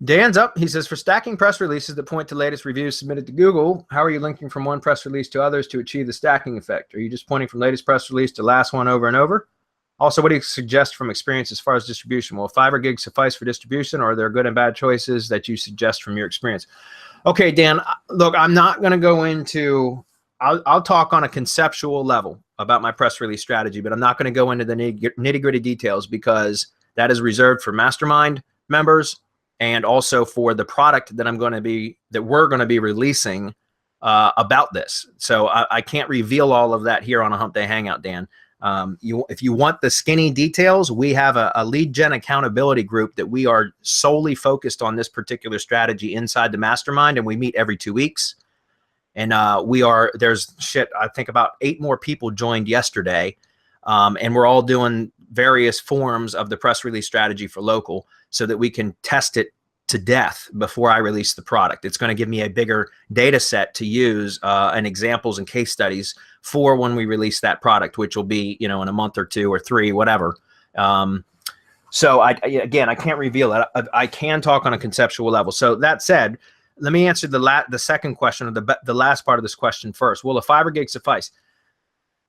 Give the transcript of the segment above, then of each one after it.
Dan's up. He says, for stacking press releases that point to latest reviews submitted to Google, how are you linking from one press release to others to achieve the stacking effect? Are you just pointing from latest press release to last one over and over? Also, what do you suggest from experience as far as distribution? Will fiverr gigs suffice for distribution, or are there good and bad choices that you suggest from your experience? Okay, Dan, look, I'm not going to go into, I'll talk on a conceptual level about my press release strategy, but I'm not going to go into the nitty gritty details because that is reserved for mastermind members and also for the product that we're going to be releasing about this. So I can't reveal all of that here on a Hump Day Hangout, Dan. If you want the skinny details, we have a lead gen accountability group that we are solely focused on this particular strategy inside the mastermind, and we meet every 2 weeks. And there's I think about 8 more people joined yesterday, and we're all doing various forms of the press release strategy for local so that we can test it to death before I release the product. It's going to give me a bigger data set to use and examples and case studies for when we release that product, which will be, in a month or 2 or 3, whatever. So again, I can't reveal it. I can talk on a conceptual level. So that said, let me answer the second question, or the last part of this question first. Will a fiverr gig suffice?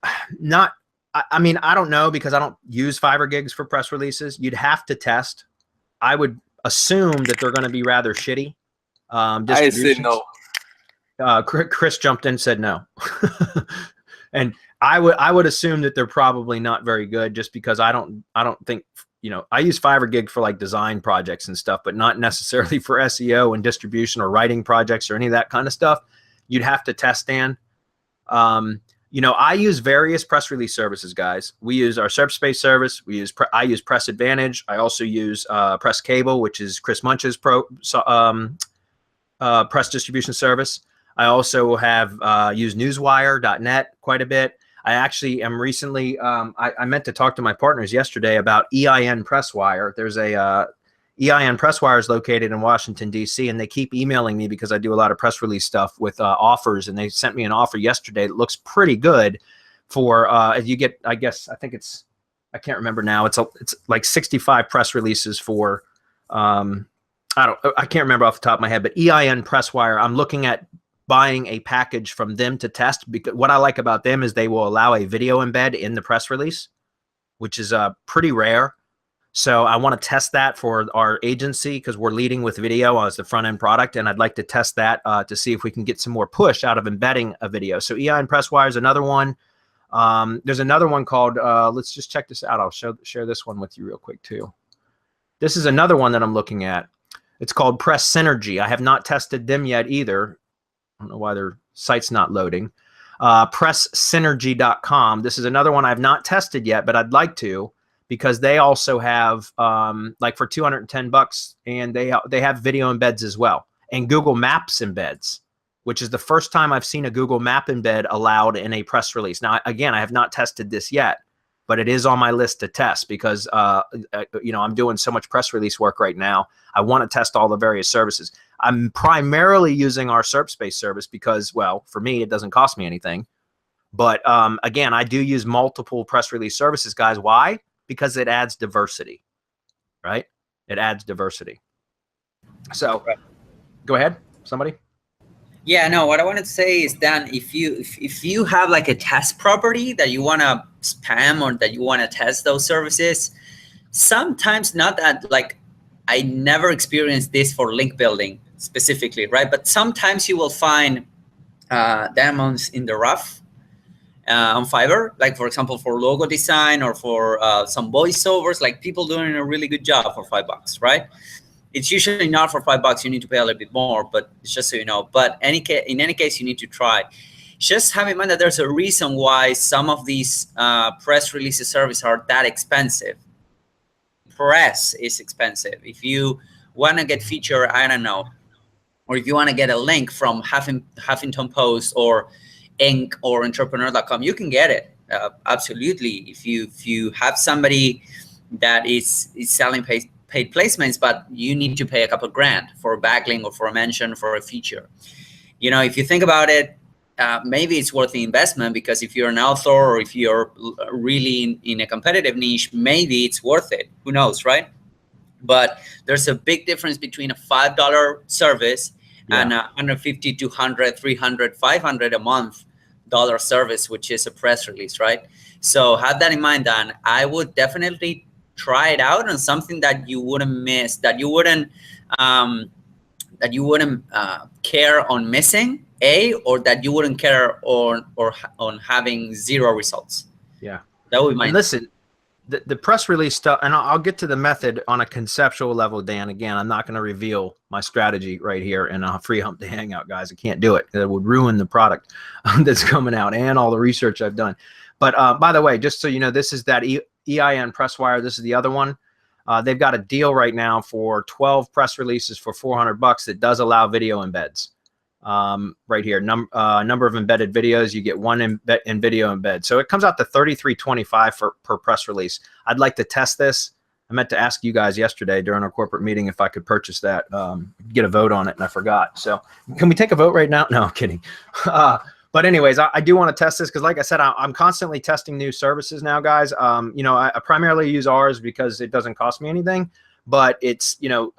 I mean, I don't know, because I don't use fiverr gigs for press releases. You'd have to test. I would assume that they're going to be rather shitty. I said no. Chris jumped in and said no. And I would assume that they're probably not very good, just because I don't think, I use fiverr gig for like design projects and stuff, but not necessarily for SEO and distribution or writing projects or any of that kind of stuff. You'd have to test, Dan. I use various press release services, guys. We use our SerpSpace service. I use Press Advantage. I also use Press Cable, which is Chris Munch's press distribution service. I also have used newswire.net quite a bit. I actually am recently, I meant to talk to my partners yesterday about EIN Presswire. There's a EIN Presswire is located in Washington, D.C., and they keep emailing me because I do a lot of press release stuff with offers, and they sent me an offer yesterday that looks pretty good for, if you get, I can't remember now, it's like 65 press releases for, I can't remember off the top of my head, but EIN Presswire, I'm looking at buying a package from them to test, because what I like about them is they will allow a video embed in the press release, which is pretty rare. So I want to test that for our agency, because we're leading with video as the front end product, and I'd like to test that to see if we can get some more push out of embedding a video. So EIN Presswire is another one. There's another one called, let's just check this out. I'll share this one with you real quick too. This is another one that I'm looking at. It's called Press Synergy. I have not tested them yet either. I don't know why their site's not loading. PressSynergy.com. This is another one I've not tested yet, but I'd like to, because they also have like for $210, and they have video embeds as well, and Google Maps embeds, which is the first time I've seen a Google Map embed allowed in a press release. Now, again, I have not tested this yet, but it is on my list to test, because I'm doing so much press release work right now. I want to test all the various services. I'm primarily using our SerpSpace service because, well, for me, it doesn't cost me anything. But again, I do use multiple press release services, guys. Why? Because it adds diversity, right? It adds diversity. So go ahead, somebody. Yeah, no, what I wanted to say is, Dan, if you have like a test property that you want to spam, or that you want to test those services, sometimes, not that, like, I never experienced this for link building specifically, right? But sometimes you will find diamonds in the rough on Fiverr, like, for example, for logo design or for some voiceovers, like people doing a really good job for $5, right? It's usually not for $5. You need to pay a little bit more, but it's just so you know. But in any case, you need to try. Just have in mind that there's a reason why some of these press releases services are that expensive. Press is expensive. If you want to get featured, I don't know, or if you want to get a link from Huffington Post or Inc. or entrepreneur.com, you can get it. Absolutely. If you have somebody that is selling paid placements, but you need to pay a couple grand for a backlink or for a mention for a feature. If you think about it, maybe it's worth the investment, because if you're an author or if you're really in a competitive niche, maybe it's worth it. Who knows, right? But there's a big difference between a $5 service and a 150, 200, 300, 500 a month service, which is a press release, right? So have that in mind, Dan. I would definitely try it out on something that you wouldn't miss, that you wouldn't care on missing, or that you wouldn't care on having zero results. Yeah, that would be my. And listen, the press release stuff, and I'll get to the method on a conceptual level, Dan. Again, I'm not going to reveal my strategy right here in a free hump day hangout, guys. I can't do it. It would ruin the product that's coming out and all the research I've done. But by the way, just so you know, this is that EIN press wire. This is the other one. They've got a deal right now for 12 press releases for $400 that does allow video embeds. Right here, number of embedded videos, you get one in video embed. So it comes out to $33.25 per press release. I'd like to test this. I meant to ask you guys yesterday during our corporate meeting if I could purchase that, get a vote on it, and I forgot. So can we take a vote right now? No, I'm kidding. But anyways, I do want to test this because, like I said, I'm constantly testing new services now, guys. You know, I primarily use ours because it doesn't cost me anything, but it's, you know,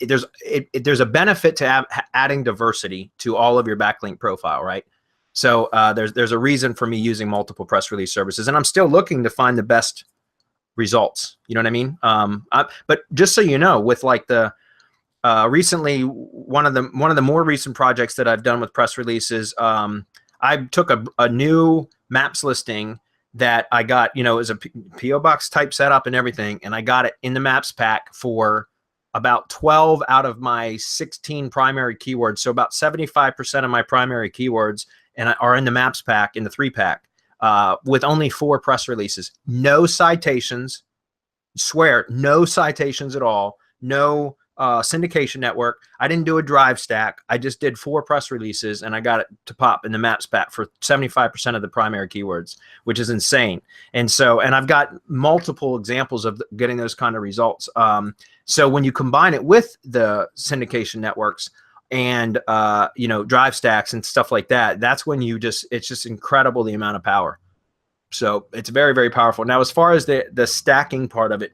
there's a benefit to adding diversity to all of your backlink profile, right? So there's a reason for me using multiple press release services, and I'm still looking to find the best results. You know what I mean? But just so you know, with like the recently one of the more recent projects that I've done with press releases, I took a new maps listing that I got, you know, it was a PO box type setup and everything, and I got it in the maps pack for about 12 out of my 16 primary keywords. So about 75% of my primary keywords are in the maps pack, in the 3-pack, with only 4 press releases. No citations, swear, no citations at all. No syndication network. I didn't do a drive stack. I just did 4 press releases, and I got it to pop in the maps pack for 75% of the primary keywords, which is insane. And so, and I've got multiple examples of getting those kind of results. So when you combine it with the syndication networks and you know, drive stacks and stuff like that, that's when it's just incredible the amount of power. So it's very, very powerful. Now, as far as the stacking part of it,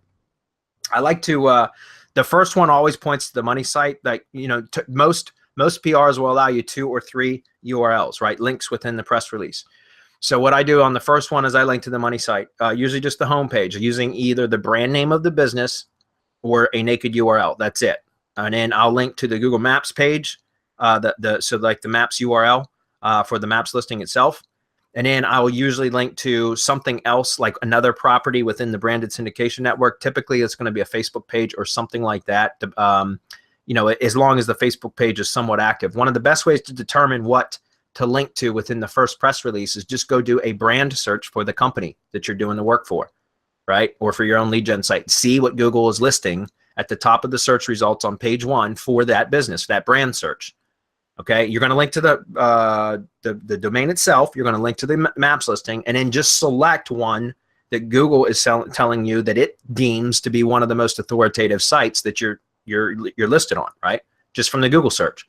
I like to the first one always points to the money site. Like, you know, most PRs will allow you 2 or 3 URLs, right? Links within the press release. So what I do on the first one is I link to the money site, usually just the homepage, using either the brand name of the business or a naked URL. That's it. And then I'll link to the Google Maps page, so like the Maps URL for the Maps listing itself. And then I will usually link to something else, like another property within the branded syndication network. Typically, it's going to be a Facebook page or something like that. You know, as long as the Facebook page is somewhat active. One of the best ways to determine what to link to within the first press release is just go do a brand search for the company that you're doing the work for, right? Or for your own lead gen site. See what Google is listing at the top of the search results on page 1 for that business, that brand search. Okay, you're going to link to the domain itself. You're going to link to the maps listing, and then just select one that Google is telling you that it deems to be one of the most authoritative sites that you're listed on, right? Just from the Google search.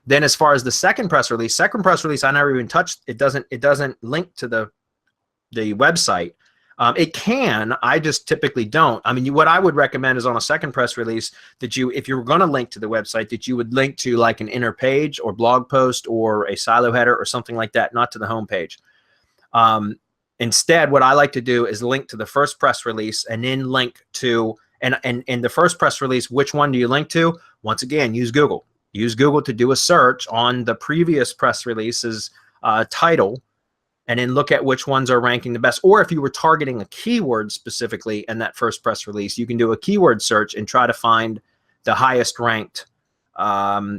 Then, as far as the second press release, I never even touched. It doesn't link to the website. It can, I just typically don't. I mean, what I would recommend is on a second press release that if you were going to link to the website, that you would link to like an inner page or blog post or a silo header or something like that, not to the home page. Instead, what I like to do is link to the first press release and then link to, and the first press release, which one do you link to? Once again, use Google. Use Google to do a search on the previous press release's title, and then look at which ones are ranking the best. Or if you were targeting a keyword specifically in that first press release, you can do a keyword search and try to find the highest ranked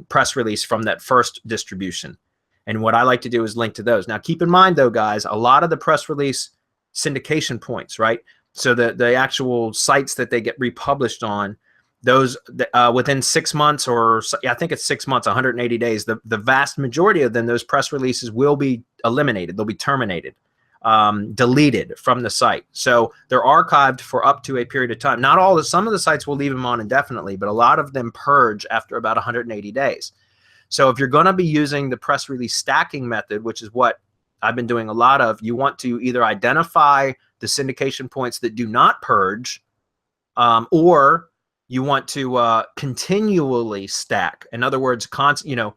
press release from that first distribution. And what I like to do is link to those. Now, keep in mind, though, guys, a lot of the press release syndication points, right? So the actual sites that they get republished on, those within 6 months, or I think it's 6 months, 180 days, the vast majority of them, those press releases will be eliminated. They'll be terminated, deleted from the site. So they're archived for up to a period of time. Not all, some of the sites will leave them on indefinitely, but a lot of them purge after about 180 days. So if you're going to be using the press release stacking method, which is what I've been doing a lot of, you want to either identify the syndication points that do not purge, or You want to continually stack. In other words, you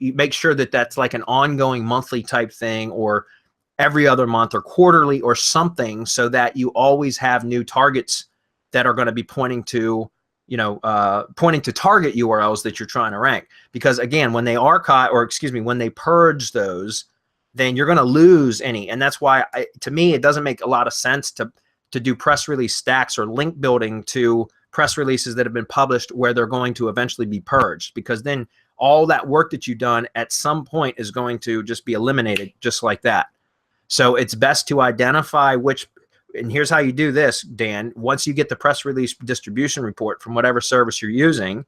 make sure that that's like an ongoing monthly type thing, or every other month or quarterly or something, so that you always have new targets that are going to be pointing to target URLs that you're trying to rank. Because again, when they archive, or excuse me, when they purge those, then you're going to lose any. And that's why, to me, it doesn't make a lot of sense to do press release stacks or link building to press releases that have been published where they're going to eventually be purged, because then all that work that you've done at some point is going to just be eliminated just like that. So it's best to identify which, and here's how you do this, Dan. Once you get the press release distribution report from whatever service you're using,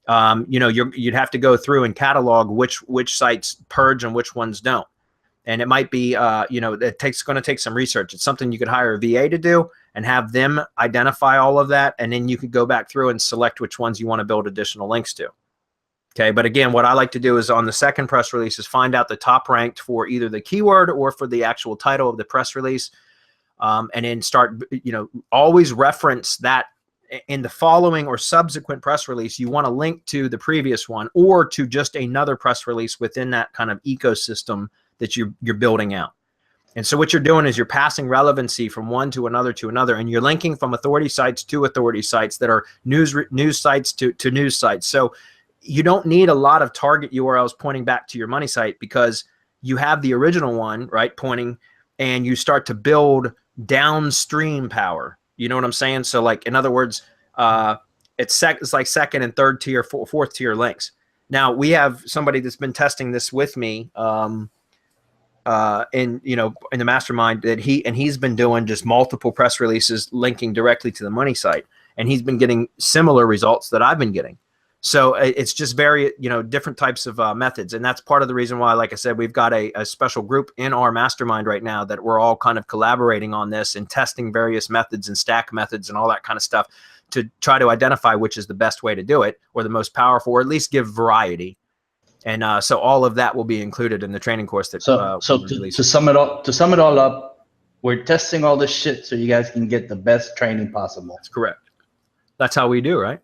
you'd have to go through and catalog which sites purge and which ones don't. And it might be, it's going to take some research. It's something you could hire a VA to do and have them identify all of that. And then you could go back through and select which ones you want to build additional links to. Okay. But again, what I like to do is on the second press release is find out the top ranked for either the keyword or for the actual title of the press release. And then start, always reference that in the following or subsequent press release. You want to link to the previous one or to just another press release within that kind of ecosystem that you're building out. And so what you're doing is you're passing relevancy from one to another, and you're linking from authority sites to authority sites that are news sites to news sites. So you don't need a lot of target URLs pointing back to your money site, because you have the original one, right, pointing, and you start to build downstream power. You know what I'm saying? So like, in other words, it's like second and third tier, fourth tier links. Now we have somebody that's been testing this with me, in the mastermind, that he's been doing just multiple press releases linking directly to the money site, and he's been getting similar results that I've been getting. So it's just very, different types of methods. And that's part of the reason why, like I said, we've got a special group in our mastermind right now that we're all kind of collaborating on this and testing various methods and stack methods and all that kind of stuff to try to identify which is the best way to do it, or the most powerful, or at least give variety. And so all of that will be included in the training course that to sum it all up, we're testing all this shit so you guys can get the best training possible. That's correct. That's how we do, right?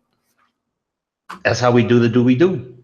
That's how we do the do we do.